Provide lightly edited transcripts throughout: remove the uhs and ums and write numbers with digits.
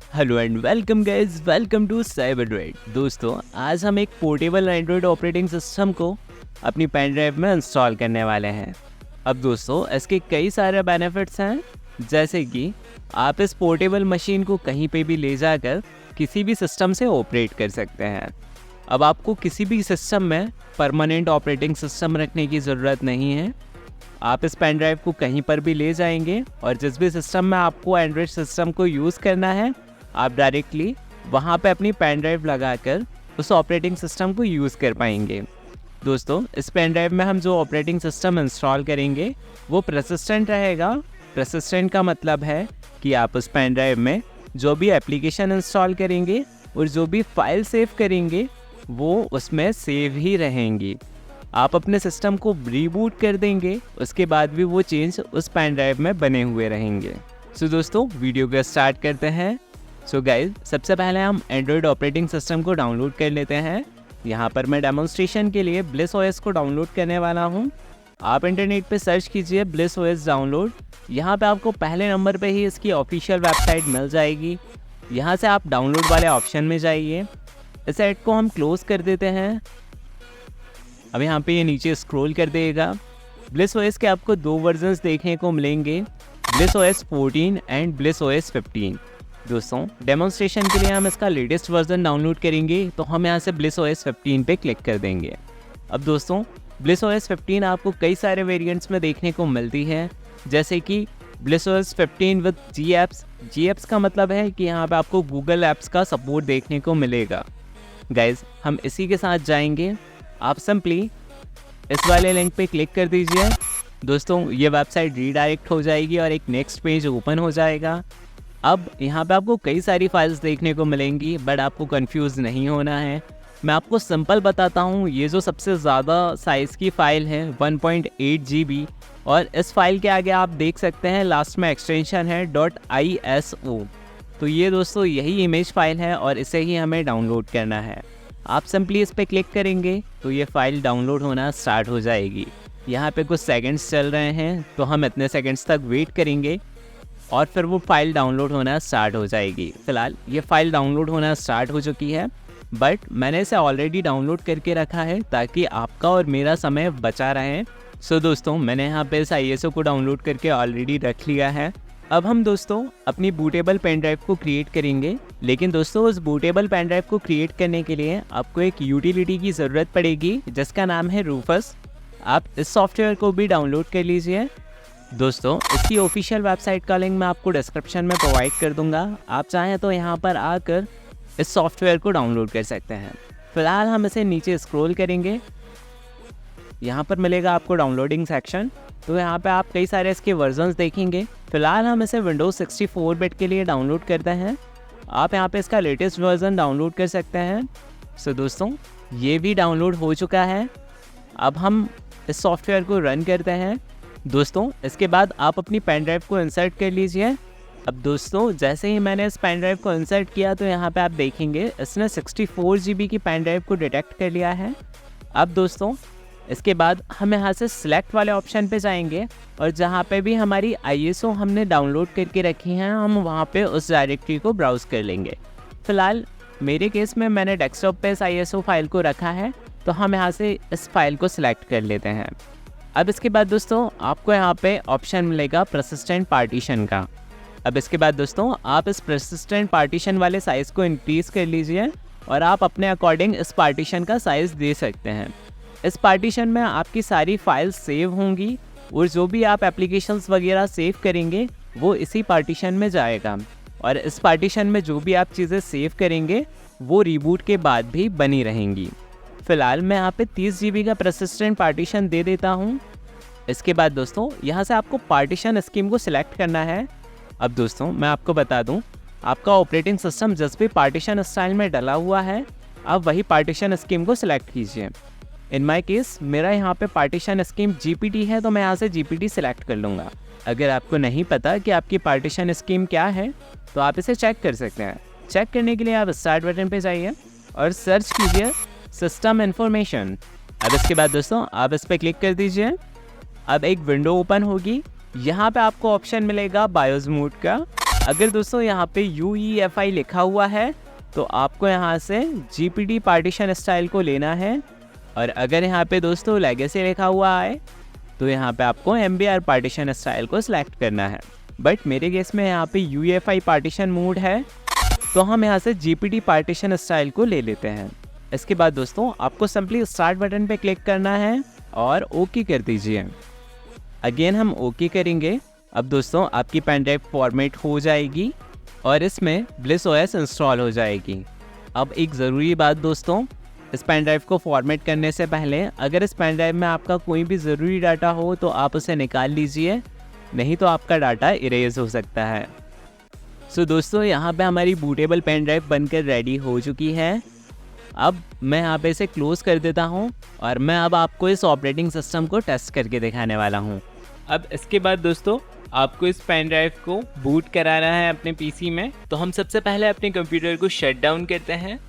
Hello and welcome guys, welcome to Cyberdroid. दोस्तों, आज हम एक पोर्टेबल एंड्रॉयड ऑपरेटिंग सिस्टम को अपनी पेन ड्राइव में इंस्टॉल करने वाले हैं। अब दोस्तों, इसके कई सारे बेनिफिट्स हैं, जैसे कि आप इस पोर्टेबल मशीन को कहीं पे भी ले जाकर किसी भी सिस्टम से ऑपरेट कर सकते हैं। अब आपको किसी भी सिस्टम में परमानेंट ऑपरेटिंग सिस्टम रखने की ज़रूरत नहीं है। आप इस पेन ड्राइव को कहीं पर भी ले जाएंगे और जिस भी सिस्टम में आपको एंड्रॉयड सिस्टम को यूज़ करना है, आप डायरेक्टली वहाँ पे अपनी पेन ड्राइव लगाकर उस ऑपरेटिंग सिस्टम को यूज़ कर पाएंगे। दोस्तों, इस पेन ड्राइव में हम जो ऑपरेटिंग सिस्टम इंस्टॉल करेंगे वो परसिस्टेंट रहेगा। परसिस्टेंट का मतलब है कि आप उस पेन ड्राइव में जो भी एप्लीकेशन इंस्टॉल करेंगे और जो भी फाइल सेव करेंगे वो उसमें सेव ही रहेंगी। आप अपने सिस्टम को रीबूट कर देंगे, उसके बाद भी वो चेंज उस पेन ड्राइव में बने हुए रहेंगे। सो दोस्तों, वीडियो को स्टार्ट करते हैं। सो गाइज, सबसे पहले हम एंड्रॉयड ऑपरेटिंग सिस्टम को डाउनलोड कर लेते हैं। यहाँ पर मैं डेमोन्स्ट्रेशन के लिए ब्लिस ओएस को डाउनलोड करने वाला हूँ। आप इंटरनेट पे सर्च कीजिए ब्लिस ओएस डाउनलोड। यहाँ पे आपको पहले नंबर पे ही इसकी ऑफिशियल वेबसाइट मिल जाएगी। यहाँ से आप डाउनलोड वाले ऑप्शन में जाइए। इस ऐड को हम क्लोज कर देते हैं। अब यहाँ पे ये नीचे स्क्रॉल कर देगा। ब्लिस ओएस के आपको दो वर्जन्स देखने को मिलेंगे, bliss OS 14 and bliss OS 15। दोस्तों, डेमोन्स्ट्रेशन के लिए हम इसका लेटेस्ट वर्जन डाउनलोड करेंगे, तो हम यहाँ से ब्लिस ओएस 15 पे क्लिक कर देंगे। अब दोस्तों, ब्लिस ओएस 15 आपको कई सारे वेरिएंट्स में देखने को मिलती है, जैसे कि bliss OS 15 with ji apps का मतलब है कि यहाँ पे आपको गूगल एप्स का सपोर्ट देखने को मिलेगा। गाइज, हम इसी के साथ जाएंगे। आप सिंपली इस वाले लिंक पे क्लिक कर दीजिए। दोस्तों, ये वेबसाइट रीडायरेक्ट हो जाएगी और एक नेक्स्ट पेज ओपन हो जाएगा। अब यहाँ पे आपको कई सारी फाइल्स देखने को मिलेंगी, बट आपको कंफ्यूज नहीं होना है। मैं आपको सिंपल बताता हूँ। ये जो सबसे ज़्यादा साइज़ की फ़ाइल है 1.8 GB, और इस फाइल के आगे आप देख सकते हैं लास्ट में एक्सटेंशन है .iso। तो ये दोस्तों यही इमेज फाइल है और इसे ही हमें डाउनलोड करना है। आप सिंपली इस पर क्लिक करेंगे तो ये फ़ाइल डाउनलोड होना स्टार्ट हो जाएगी। यहाँ पे कुछ सेकंड्स चल रहे हैं, तो हम इतने सेकंड्स तक वेट करेंगे और फिर वो फाइल डाउनलोड होना स्टार्ट हो जाएगी। फ़िलहाल ये फ़ाइल डाउनलोड होना स्टार्ट हो चुकी है, बट मैंने इसे ऑलरेडी डाउनलोड करके रखा है ताकि आपका और मेरा समय बचा रहे। सो दोस्तों, मैंने यहाँ पे इस ISO को डाउनलोड करके ऑलरेडी रख लिया है। अब हम दोस्तों अपनी बूटेबल पेन ड्राइव को क्रिएट करेंगे, लेकिन दोस्तों उस बूटेबल पेन ड्राइव को क्रिएट करने के लिए आपको एक यूटिलिटी की ज़रूरत पड़ेगी, जिसका नाम है रूफस। आप इस सॉफ्टवेयर को भी डाउनलोड कर लीजिए। दोस्तों, इसकी ऑफिशियल वेबसाइट का लिंक मैं आपको डिस्क्रिप्शन में प्रोवाइड कर दूंगा। आप चाहें तो यहाँ पर आकर इस सॉफ्टवेयर को डाउनलोड कर सकते हैं। फ़िलहाल हम इसे नीचे स्क्रॉल करेंगे, यहाँ पर मिलेगा आपको डाउनलोडिंग सेक्शन। तो यहाँ पे आप कई सारे इसके वर्जन्स देखेंगे। फ़िलहाल हम इसे विंडोज़ 64 बिट के लिए डाउनलोड करते हैं। आप यहाँ पे इसका लेटेस्ट वर्जन डाउनलोड कर सकते हैं। सो दोस्तों, ये भी डाउनलोड हो चुका है। अब हम इस सॉफ्टवेयर को रन करते हैं। दोस्तों, इसके बाद आप अपनी पेन ड्राइव को इंसर्ट कर लीजिए। अब दोस्तों, जैसे ही मैंने इस पेन ड्राइव को इंसर्ट किया तो यहाँ पे आप देखेंगे इसने 64 GB की पेन ड्राइव को डिटेक्ट कर लिया है। अब दोस्तों, इसके बाद हम यहाँ से सिलेक्ट वाले ऑप्शन पे जाएंगे और जहाँ पे भी हमारी ISO हमने डाउनलोड करके रखी हैं, हम वहाँ पे उस डायरेक्टरी को ब्राउज़ कर लेंगे। फ़िलहाल मेरे केस में मैंने डेस्कटॉप पे इस ISO फाइल को रखा है, तो हम यहाँ से इस फाइल को सिलेक्ट कर लेते हैं। अब इसके बाद दोस्तों आपको यहाँ पे ऑप्शन मिलेगा परसिस्टेंट पार्टीशन का। अब इसके बाद दोस्तों आप इस परसिस्टेंट पार्टीशन वाले साइज़ को इंक्रीज़ कर लीजिए और आप अपने अकॉर्डिंग इस पार्टीशन का साइज़ दे सकते हैं। इस पार्टीशन में आपकी सारी फाइल्स सेव होंगी और जो भी आप एप्लीकेशंस वगैरह सेव करेंगे वो इसी पार्टीशन में जाएगा, और इस पार्टीशन में जो भी आप चीज़ें सेव करेंगे वो रीबूट के बाद भी बनी रहेंगी। फ़िलहाल मैं यहाँ पे 30 GB का परसिस्टेंट पार्टीशन दे देता हूँ। इसके बाद दोस्तों यहाँ से आपको पार्टीशन स्कीम को सिलेक्ट करना है। अब दोस्तों मैं आपको बता दूँ, आपका ऑपरेटिंग सिस्टम जिस भी पार्टीशन स्टाइल में डला हुआ है, आप वही पार्टीशन स्कीम को सिलेक्ट कीजिए। इन माई केस मेरा यहाँ पे पार्टीशन स्कीम GPT है, तो मैं यहाँ से GPT सिलेक्ट कर लूँगा। अगर आपको नहीं पता कि आपकी पार्टीशन स्कीम क्या है, तो आप इसे चेक कर सकते हैं। चेक करने के लिए आप स्टार्ट बटन पे जाइए और सर्च कीजिए सिस्टम इन्फॉर्मेशन। अब इसके बाद दोस्तों आप इस पर क्लिक कर दीजिए। अब एक विंडो ओपन होगी। यहाँ पे आपको ऑप्शन मिलेगा बायोस मोड का। अगर दोस्तों यहाँ पे UEFI लिखा हुआ है तो आपको यहाँ से GPT पार्टीशन स्टाइल को लेना है, और अगर यहाँ पे दोस्तों लेगेसी लिखा हुआ है तो यहाँ पे आपको MBR पार्टीशन स्टाइल को सिलेक्ट करना है। बट मेरे केस में यहाँ पे UEFI पार्टीशन मोड है, तो हम यहाँ से GPT पार्टीशन स्टाइल को ले लेते हैं। इसके बाद दोस्तों आपको सिंपली स्टार्ट बटन पे क्लिक करना है और ओके कर दीजिए। अगेन हम ओके करेंगे। अब दोस्तों आपकी पेन ड्राइव फॉर्मेट हो जाएगी और इसमें ब्लिस OS इंस्टॉल हो जाएगी। अब एक ज़रूरी बात दोस्तों, इस पेन ड्राइव को फॉर्मेट करने से पहले अगर इस पेन ड्राइव में आपका कोई भी ज़रूरी डाटा हो तो आप उसे निकाल लीजिए, नहीं तो आपका डाटा इरेज हो सकता है। सो दोस्तों यहाँ पे हमारी बूटेबल पेन ड्राइव बनकर रेडी हो चुकी है। अब मैं यहाँ पे इसे क्लोज़ कर देता हूँ और मैं अब आपको इस ऑपरेटिंग सिस्टम को टेस्ट करके दिखाने वाला हूँ। अब इसके बाद दोस्तों आपको इस पेन ड्राइव को बूट कराना है अपने पीसी में। तो हम सबसे पहले अपने कंप्यूटर को शट डाउन करते हैं।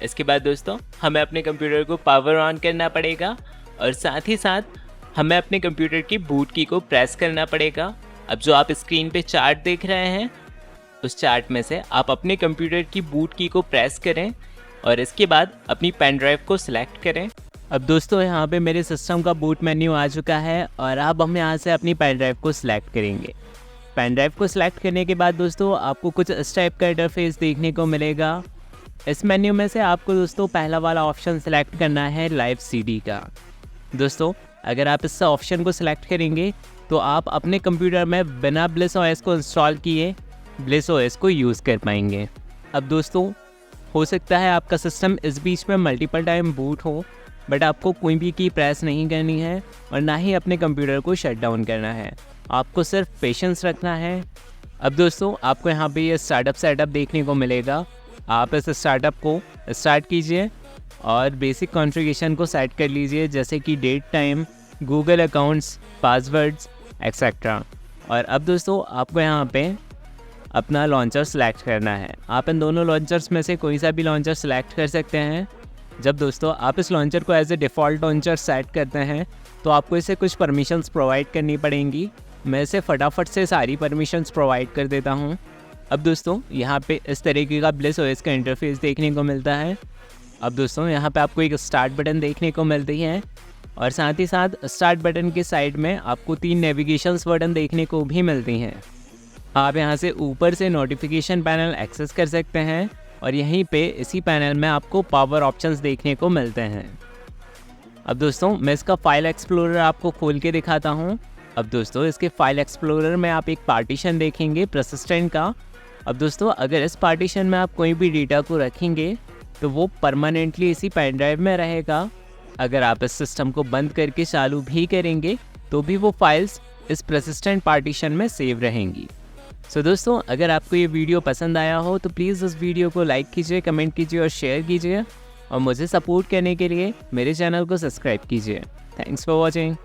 इसके बाद दोस्तों हमें अपने कंप्यूटर को पावर ऑन करना पड़ेगा और साथ ही साथ हमें अपने कंप्यूटर की बूट की को प्रेस करना पड़ेगा। अब जो आप स्क्रीन पे चार्ट देख रहे हैं, उस चार्ट में से आप अपने कंप्यूटर की बूट की को प्रेस करें और इसके बाद अपनी पेन ड्राइव को सिलेक्ट करें। अब दोस्तों यहाँ पे मेरे सिस्टम का बूट मेन्यू आ चुका है और अब हम यहाँ से अपनी पेन ड्राइव को सिलेक्ट करेंगे। पेन ड्राइव को सिलेक्ट करने के बाद दोस्तों आपको कुछ इस टाइप का इंटरफेस देखने को मिलेगा। इस मेन्यू में से आपको दोस्तों पहला वाला ऑप्शन सिलेक्ट करना है लाइव CD का। दोस्तों अगर आप इस ऑप्शन को सिलेक्ट करेंगे तो आप अपने कंप्यूटर में बिना ब्लिस OS को इंस्टॉल किए ब्लिस OS को यूज़ कर पाएंगे। अब दोस्तों हो सकता है आपका सिस्टम इस बीच में मल्टीपल टाइम बूट हो, बट आपको कोई भी की प्रेस नहीं करनी है और ना ही अपने कंप्यूटर को शट डाउन करना है। आपको सिर्फ पेशेंस रखना है। अब दोस्तों आपको यहाँ पे ये स्टार्टअप सेटअप देखने को मिलेगा। आप इस स्टार्टअप को स्टार्ट कीजिए और बेसिक कॉन्फ़िगरेशन को सेट कर लीजिए, जैसे कि date, time, Google accounts, passwords etcetera. और अब दोस्तों आपको यहाँ पे अपना लॉन्चर सेलेक्ट करना है। आप इन दोनों लॉन्चर्स में से कोई सा भी लॉन्चर सेलेक्ट कर सकते हैं। जब दोस्तों आप इस लॉन्चर को as a default launcher set करते हैं तो आपको इसे कुछ परमिशंस प्रोवाइड करनी पड़ेंगी। मैं इसे फटाफट से सारी परमिशंस प्रोवाइड कर देता हूँ। अब दोस्तों यहाँ पे इस तरीके का ब्लिस OS का इंटरफेस देखने को मिलता है। अब दोस्तों यहाँ पे आपको एक स्टार्ट बटन देखने को मिलती है और साथ ही साथ स्टार्ट बटन के साइड में आपको 3 नेविगेशंस बटन देखने को भी मिलती हैं। आप यहाँ से ऊपर से नोटिफिकेशन पैनल एक्सेस कर सकते हैं और यहीं पे इसी पैनल में आपको पावर ऑप्शंस देखने को मिलते हैं। अब दोस्तों मैं इसका फाइल एक्सप्लोरर आपको खोल के दिखाता हूँ। अब दोस्तों इसके फाइल एक्सप्लोरर में आप एक पार्टीशन देखेंगे परसिस्टेंट का। अब दोस्तों अगर इस पार्टीशन में आप कोई भी डेटा को रखेंगे तो वो परमानेंटली इसी पेन ड्राइव में रहेगा। अगर आप इस सिस्टम को बंद करके चालू भी करेंगे तो भी वो फाइल्स इस परसिस्टेंट पार्टीशन में सेव रहेंगी। सो दोस्तों अगर आपको ये वीडियो पसंद आया हो तो प्लीज़ इस वीडियो को लाइक कीजिए, कमेंट कीजिए और शेयर कीजिए, और मुझे सपोर्ट करने के लिए मेरे चैनल को सब्सक्राइब कीजिए। Thanks for watching.